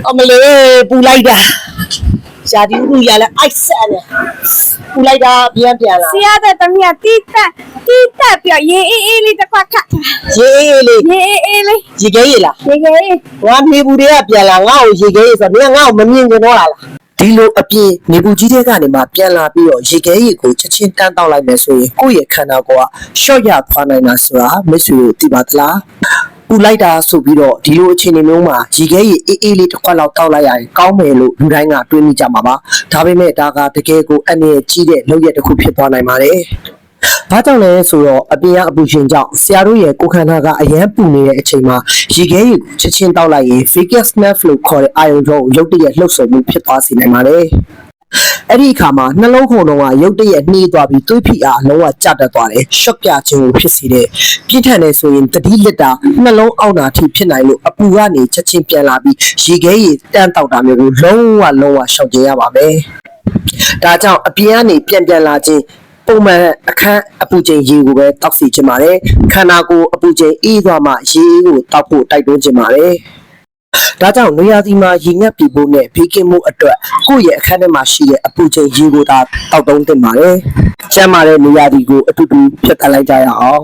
Amale pulaida. Jadi ulu ya la aisan. Pulaida biar biar lah. Siapa tanya tita pia ye tak pakat. Ye le. Ye lah. Wan ni budaya biar lah ngau ye so ni ngau memin je lah. ဒီလိုအပြင်နေပူကြီးတဲ့ကနေမှပြန်လာပြီးတော့ရေခဲရေကိုချက်ချင်းတန်းတောက်လိုက်မယ်ဆိုရင်ကိုယ့်ရဲ့ခန္ဓာကိုယ်ကရှော့ရသွားနိုင်တာဆိုတာမစ်ဆွေတို့သိပါသလားပူလိုက်တာဆိုပြီးတော့ဒီလိုအခြေအနေမျိုးမှာရေခဲရေအေးအေးလေးတစ်ခွက်လောက်တောက်လိုက်ရရင်ကောင်းမယ်လို့လူတိုင်းကတွေးမိကြမှာပါဒါပေမဲ့ဒါကတကယ်ကိုအနေနဲ့ကြီးတဲ့လုပ်ရက်တစ်ခုဖြစ်သွားနိုင်ပါတယ်ဘာကြောင့်လဲဆိုတော့အပြင်ကအပူရှင်ကြောင့်ဆရာတို့ရဲ့ကိုယ်ခန္ဓာကအရန်ပူနေတဲ့အချိန်မှာရေခဲရေချက်ချင်းတောက်လိုက်ရင် vagus nerve လို့ခေါ်တဲ့အာရုံကြောကိုရုတ်တရက်လှုပ်ဆောင်မှုဖြစ်သွားစေနိုင်ပါတယ်။အဲ့ဒီအခါမှာနှလုံးခုန်တော့ရုတ်တရက်နှီးသွားပြီးသွေးဖိအားလုံးဝကျတတ်သွားတယ်။ရှော့ပြခြင်းကိုဖြစ်စေတဲ့ပြင်းထန်တဲ့ဆိုရင်တတိလစ်တာနှလုံးအောက်နာထိဖြစ်နိုင်လို့အပူကနေချက်ချင်းပြန်လာပြီးရေခဲရေတန်းတောက်တာမျိုးကိုလုံးဝရှောင်ကျဉ်ရပါမယ်။ဒါကြောင့်အပြင်ကနေပြန်လာခြင်းပုံမှန်အခန်းအပူချိန်ရေကိုပဲတောက်စီခြင်းပါတယ်ခန္ဓာကိုယ်အပူချိန်အေးသွားမှရေကိုတောက်ဖို့တိုက်တွန်းခြင်းပါတယ်ဒါကြောင့်နေရာစီမှာရေငတ်ပြီးဖို့နဲ့ဘေးကင်းမှုအတွက်ကိုယ့်ရဲ့အခန်းထဲမှာရှိတဲ့အပူချိန်ရေကိုသာတောက်သုံးသင့်ပါတယ်ကျန်းမာတဲ့နေရာဒီကိုအတူတူဖြတ်သန်းလိုက်ကြရအောင်